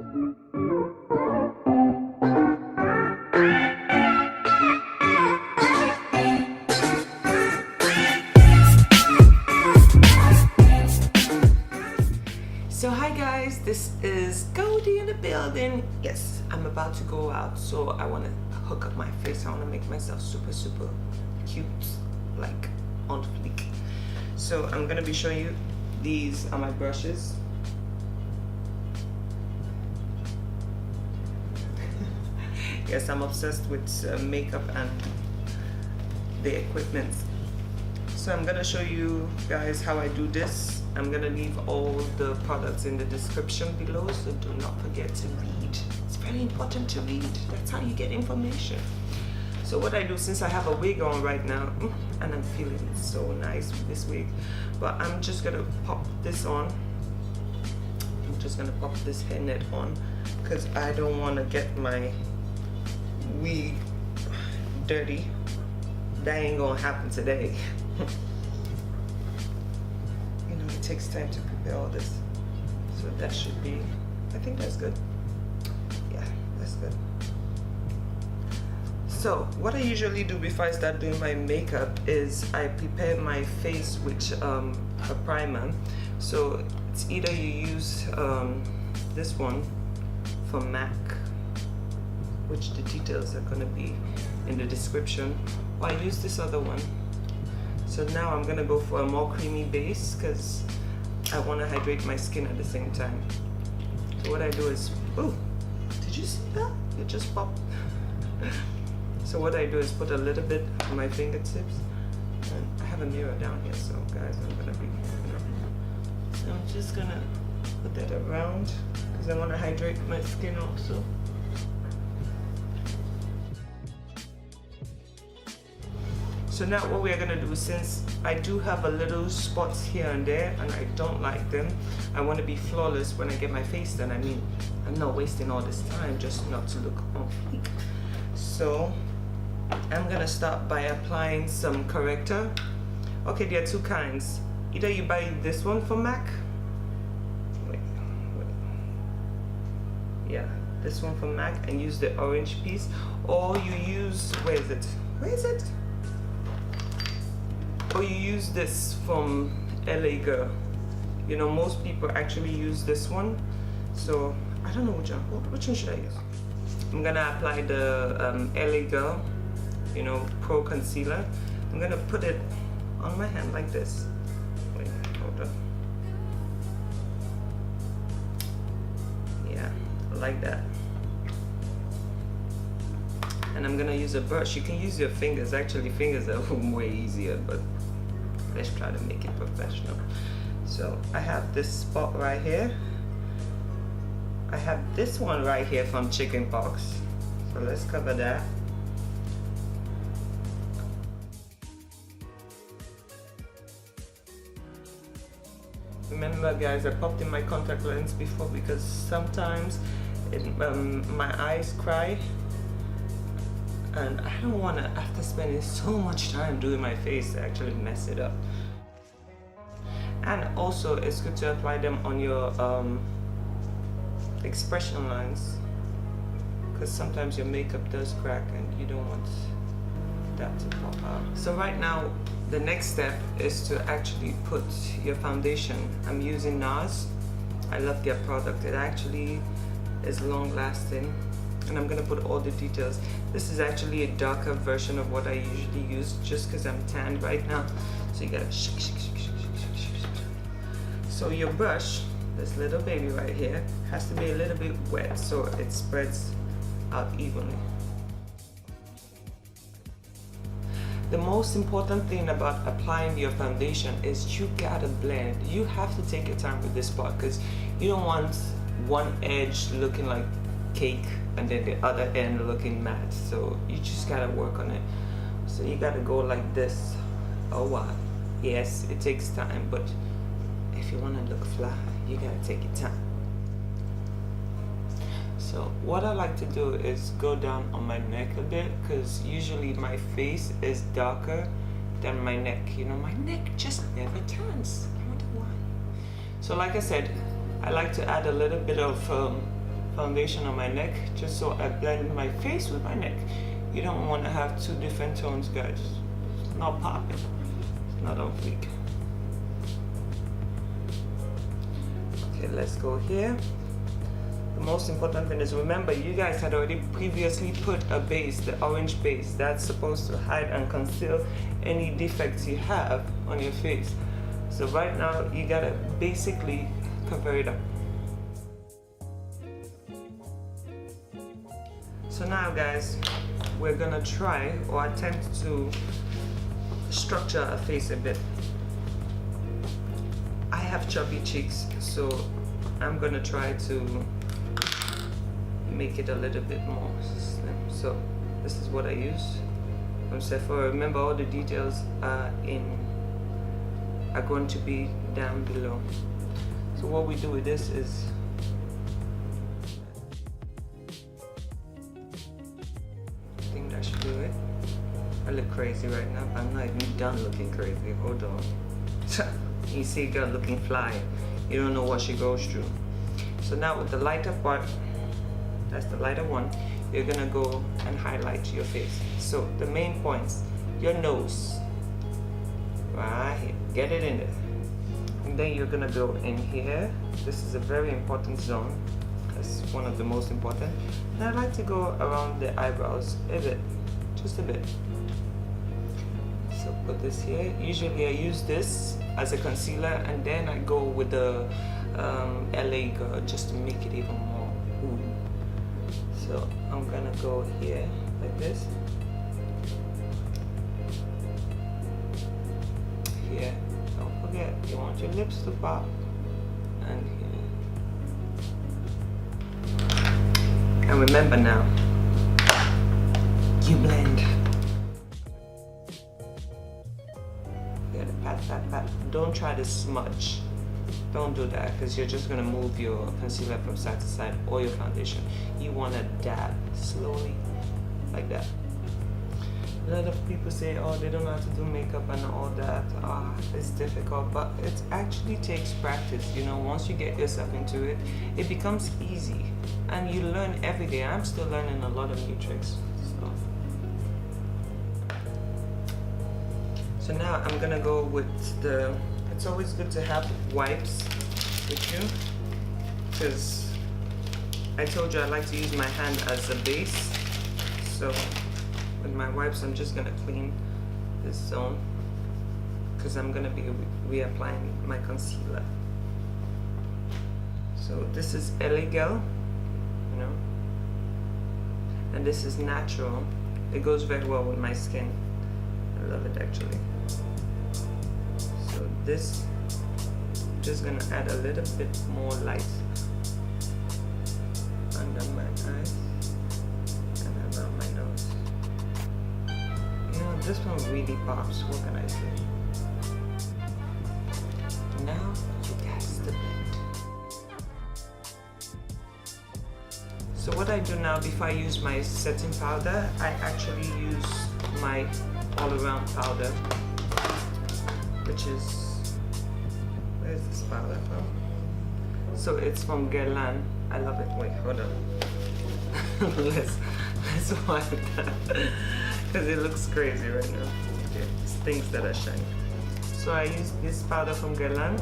So hi guys, this is Goldie in the building. Yes, I'm about to go out, so I want to hook up my face. I want to make myself super cute, like on fleek. So I'm gonna be showing you, these are my brushes. Yes, I'm obsessed with makeup and the equipment. So I'm gonna show you guys how I do this. I'm gonna leave all the products in the description below, so do not forget to read. It's very important to read. That's how you get information. So what I do, since I have a wig on right now, and I'm feeling so nice with this wig, but I'm just gonna pop this on. I'm just gonna pop this hairnet on because I don't want to get my wig dirty. That ain't gonna happen today. You know, it takes time to prepare all this. So that should be, I think that's good. Yeah, that's good. So what I usually do before I start doing my makeup is I prepare my face with a primer. So it's either you use this one from MAC, which the details are gonna be in the description, or I use this other one. So now I'm gonna go for a more creamy base because I want to hydrate my skin at the same time. So what I do is, oh, did you see that? It just popped. So what I do is put a little bit on my fingertips, and I have a mirror down here, so guys, I'm gonna be, so I'm just gonna put that around because I want to hydrate my skin also. So now what we are gonna do, since I do have a little spots here and there and I don't like them, I want to be flawless when I get my face done. I mean, I'm not wasting all this time just not to look on fleek. So I'm gonna start by applying some corrector. Okay, there are two kinds. Either you buy this one from MAC. Wait. Yeah, this one from MAC and use the orange piece, or you use, where is it? Or you use this from LA Girl. You know, most people actually use this one. So I don't know which one should I use. I'm gonna apply the LA Girl, you know, Pro Concealer. I'm gonna put it on my hand like this. Wait, hold on. Yeah, like that. And I'm gonna use a brush. You can use your fingers. Actually, fingers are way easier, but let's try to make it professional. So I have this spot right here. I have this one right here from chickenpox. So let's cover that. Remember guys, I popped in my contact lens before because sometimes my eyes cry. And I don't want to, after spending so much time doing my face, to actually mess it up. And also it's good to apply them on your expression lines, because sometimes your makeup does crack and you don't want that to pop out. So right now the next step is to actually put your foundation. I'm using NARS. I love their product. It actually is long lasting. And I'm gonna put all the details. This is actually a darker version of what I usually use, just because I'm tanned right now. So you gotta shake. So your brush, this little baby right here, has to be a little bit wet so it spreads out evenly. The most important thing about applying your foundation is you gotta blend. You have to take your time with this part because you don't want one edge looking like cake and then the other end looking matte. So you just gotta work on it. So you gotta go like this a while. Yes, it takes time, but if you wanna look fly, you gotta take your time. So what I like to do is go down on my neck a bit, because usually my face is darker than my neck. You know, my neck just never turns. I wonder why. So like I said, I like to add a little bit of foundation on my neck just so I blend my face with my neck. You don't want to have two different tones, guys. It's not popping. It's not on fleek. Okay, let's go here. The most important thing is, remember, you guys had already previously put a base, the orange base. That's supposed to hide and conceal any defects you have on your face. So right now, you gotta basically cover it up. So now, guys, we're gonna try or attempt to structure a face a bit. I have chubby cheeks, so I'm gonna try to make it a little bit more slim. So this is what I use from Sephora. Remember, all the details are going to be down below. So what we do with this is I think that should do it. I look crazy right now, but I'm not even done looking crazy. Hold on. You see a girl looking fly. You don't know what she goes through. So now with the lighter part, that's the lighter one, you're gonna go and highlight your face. So the main points, your nose, right here, get it in there. And then you're gonna go in here. This is a very important zone. It's one of the most important. And I like to go around the eyebrows a bit, just a bit. So put this here. Usually I use this as a concealer, and then I go with the LA Girl just to make it even more ooh. So I'm gonna go here like this. Here, don't forget, you want your lips to pop, and here. And remember now, you blend. You gotta pat, pat, pat. Don't try to smudge. Don't do that, because you're just gonna move your concealer from side to side or your foundation. You wanna dab slowly, like that. A lot of people say, oh, they don't know how to do makeup and all that. It's difficult, but it actually takes practice. You know, once you get yourself into it, it becomes easy, and you learn every day. I'm still learning a lot of new tricks. So now I'm gonna go with the. It's always good to have wipes with you, because I told you I like to use my hand as a base. So with my wipes, I'm just gonna clean this zone, because I'm gonna be reapplying my concealer. So this is LA Girl, you know, and this is natural. It goes very well with my skin. I love it actually. So this, just gonna add a little bit more light under my eyes and around my nose. You know, this one really pops. What can I say? Now you guys the blend. So what I do now, before I use my setting powder, I actually use my all-around powder, which is, where's this powder from? So it's from Guerlain. I love it. Wait, hold on. let's wipe that, because it looks crazy right now. Okay, it's things that are shiny. So I use this powder from Guerlain.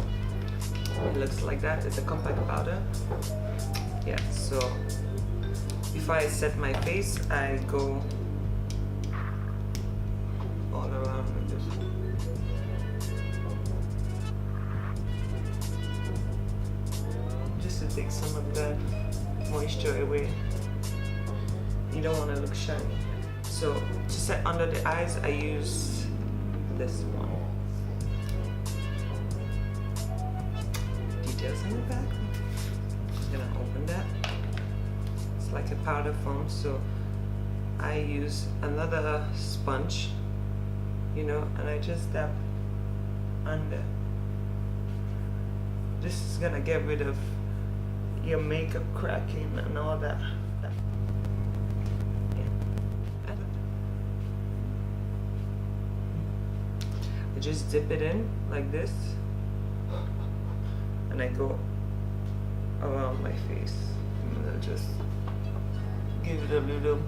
It looks like that. It's a compact powder. Yeah. So before I set my face, I go all around with this. Just to take some of the moisture away. You don't want to look shiny. So to set under the eyes, I use this one. Details in the back. I'm gonna open that. It's like a powder foam, so I use another sponge, you know, and I just dab under. This is gonna get rid of your makeup cracking and all that. I just dip it in like this, and I go around my face. And I just give it a little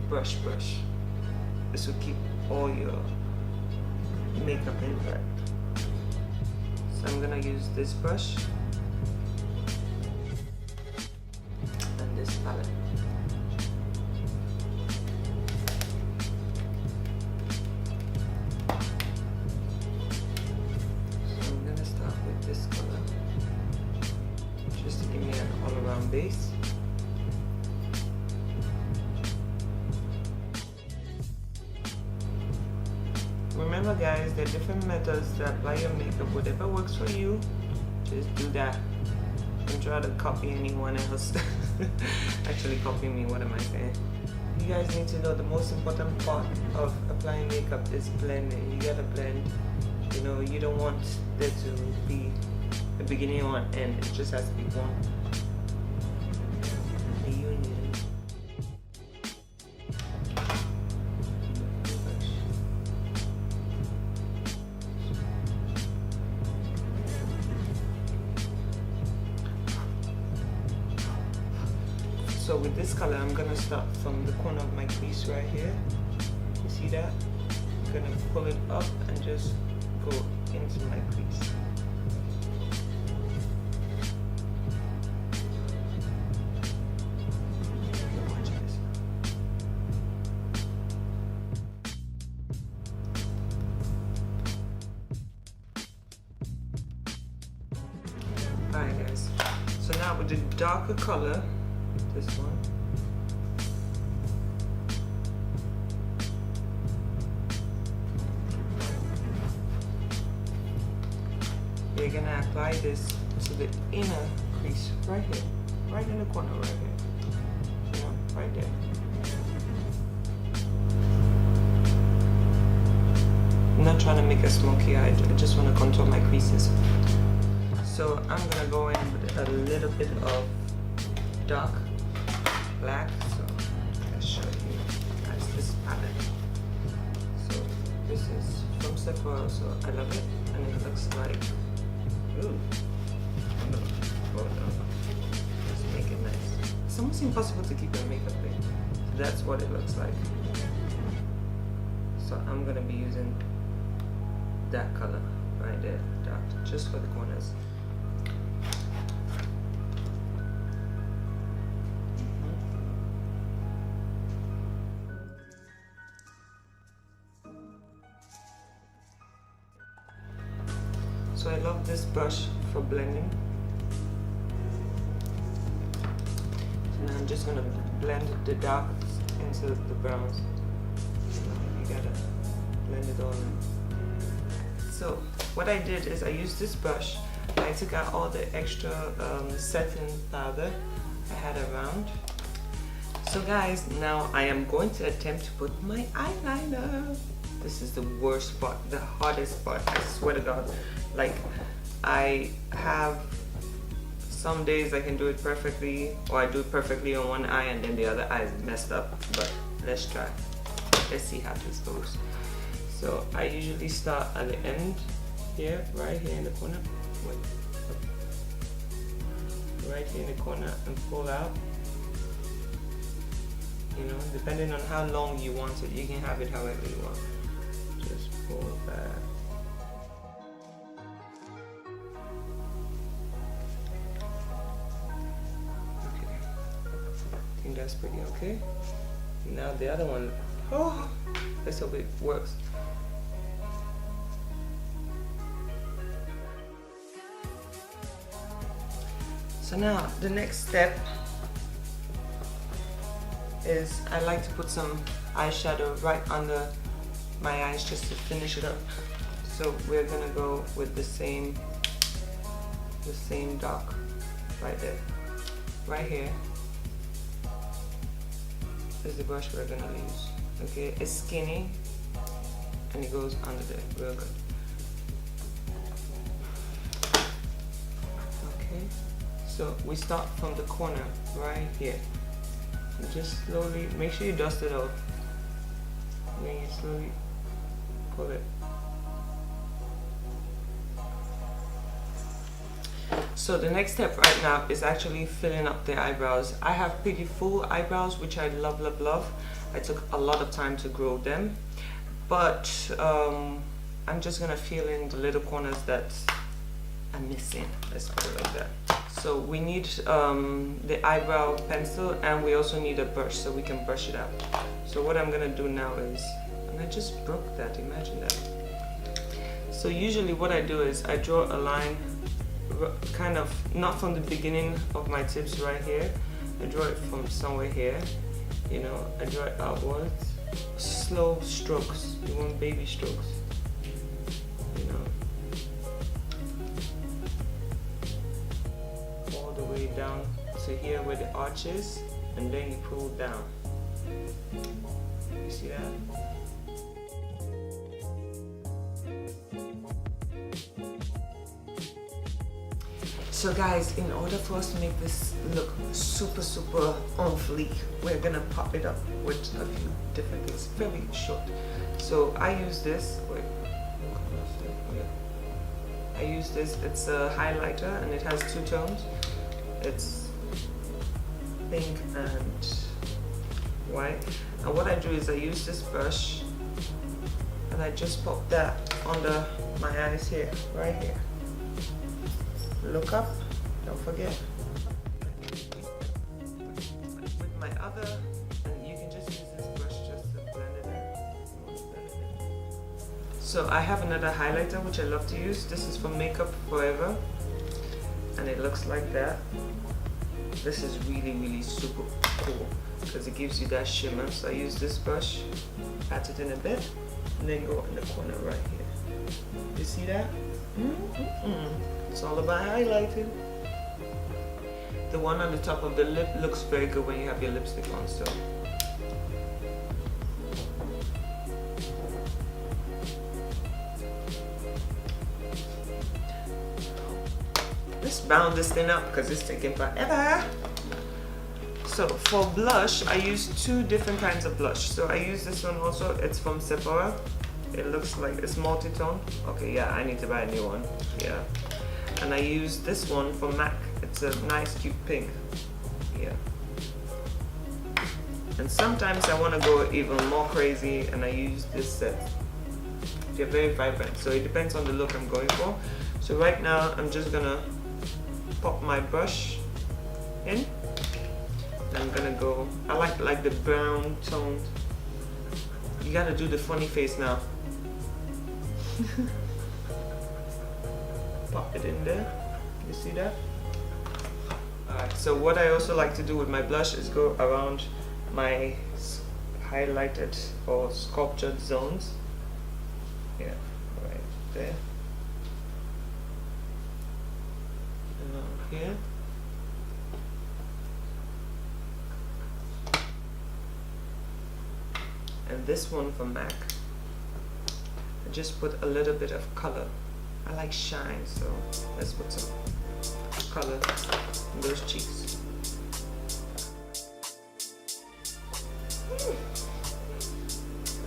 brush. This will keep all your makeup intact. So I'm gonna use this brush and this palette. So I'm gonna start with this color, just to give me an all-around base. Remember guys, there are different methods to apply your makeup. Whatever works for you, just do that. Don't try to copy anyone else. Actually copy me, what am I saying? You guys need to know the most important part of applying makeup is blending. You gotta blend. You know, you don't want there to be a beginning or an end. It just has to be one. A union. So with this color, I'm gonna start from the corner of my crease right here. You see that? I'm gonna pull it up and just go into my crease. Alright guys, so now with the darker color, this one, we're gonna apply this to the inner crease right here, right in the corner right here, you know, right there. I'm not trying to make a smoky eye, I just want to contour my creases. So I'm gonna go in with a little bit of dark black, so let's show you guys this palette. So this is from Sephora, so I love it, and it looks like, ooh, hold on, let's make it nice. It's almost impossible to keep your makeup in. So that's what it looks like. So I'm gonna be using that color right there, dark, just for the corners. So I love this brush for blending. So now I'm just gonna blend the dark into the browns. You gotta blend it all in. So what I did is I used this brush. I took out all the extra setting powder I had around. So guys, now I am going to attempt to put my eyeliner. This is the worst part, the hardest part, I swear to God. Like, I have some days I can do it perfectly, or I do it perfectly on one eye and then the other eye is messed up, but let's try. Let's see how this goes. So I usually start at the end here, right here in the corner. Wait. Right here in the corner and pull out. You know, depending on how long you want it, you can have it however you want. Just pull back. I think that's pretty okay. Now the other one, oh, let's hope it works. So now the next step is I like to put some eyeshadow right under my eyes just to finish it up. So we're gonna go with the same dark right there, right here. This is the brush we're gonna use. Okay, it's skinny and it goes under there real good. Okay, so we start from the corner right here. And just slowly make sure you dust it off. And then you slowly pull it. So the next step right now is actually filling up the eyebrows. I have pretty full eyebrows, which I love, love, love. I took a lot of time to grow them, but I'm just gonna fill in the little corners that I'm missing. Let's put it like that. So we need the eyebrow pencil, and we also need a brush so we can brush it out. So what I'm gonna do now is, and I just broke that, imagine that. So usually what I do is I draw a line kind of not from the beginning of my tips right here. I draw it from somewhere here, you know, I draw it outwards. Slow strokes, you want baby strokes, you know, all the way down to here where the arch is, and then you pull down. You see that? So guys, in order for us to make this look super, super on fleek, we're gonna pop it up with a few different things, very short. So I use this, I use this, it's a highlighter and it has two tones. It's pink and white. And what I do is I use this brush and I just pop that under my eyes here, right here. Look up, don't forget. With my other, and you can just use this brush just to blend it in. So I have another highlighter which I love to use. This is from Makeup Forever, and it looks like that. This is really, really super cool because it gives you that shimmer. So I use this brush, pat it in a bit, and then go in the corner right here. You see that? It's all about highlighting. The one on the top of the lip looks very good when you have your lipstick on, so. Let's round this thing up because it's taking forever. So for blush, I use two different kinds of blush. So I use this one also, it's from Sephora. It looks like it's multi-tone. Okay, yeah, I need to buy a new one. Yeah. And I use this one from MAC. It's a nice cute pink. Yeah. And sometimes I want to go even more crazy and I use this set. They're very vibrant, so it depends on the look I'm going for. So right now I'm just gonna pop my brush in. And I'm gonna go, I like the brown tone. You gotta do the funny face now. Pop it in there. You see that? Alright, so what I also like to do with my blush is go around my highlighted or sculptured zones. Yeah, right there. Around here. And this one from MAC, I just put a little bit of color. I like shine, so let's put some color in those cheeks.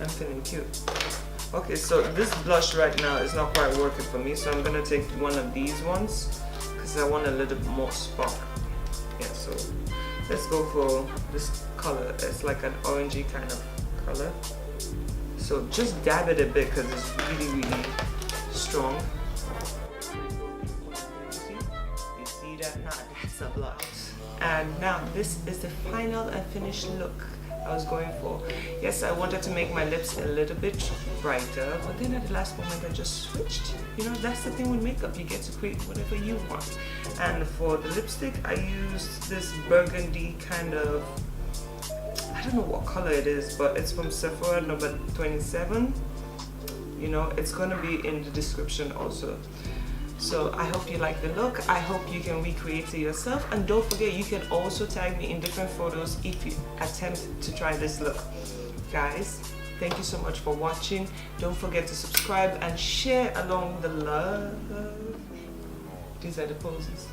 I'm feeling cute. Okay, so this blush right now is not quite working for me, so I'm gonna take one of these ones because I want a little bit more spark. Yeah, so let's go for this color. It's like an orangey kind of color. So just dab it a bit because it's really, really strong. You see that? Now that's a blush. And now this is the final and finished look I was going for. Yes, I wanted to make my lips a little bit brighter, but then at the last moment I just switched. You know, that's the thing with makeup, you get to create whatever you want. And for the lipstick, I used this burgundy kind of, I don't know what color it is, but it's from Sephora number 27. You know, it's gonna be in the description also. So I hope you like the look. I hope you can recreate it yourself. And don't forget, you can also tag me in different photos if you attempt to try this look. Guys, thank you so much for watching. Don't forget to subscribe and share along the love. These are the poses.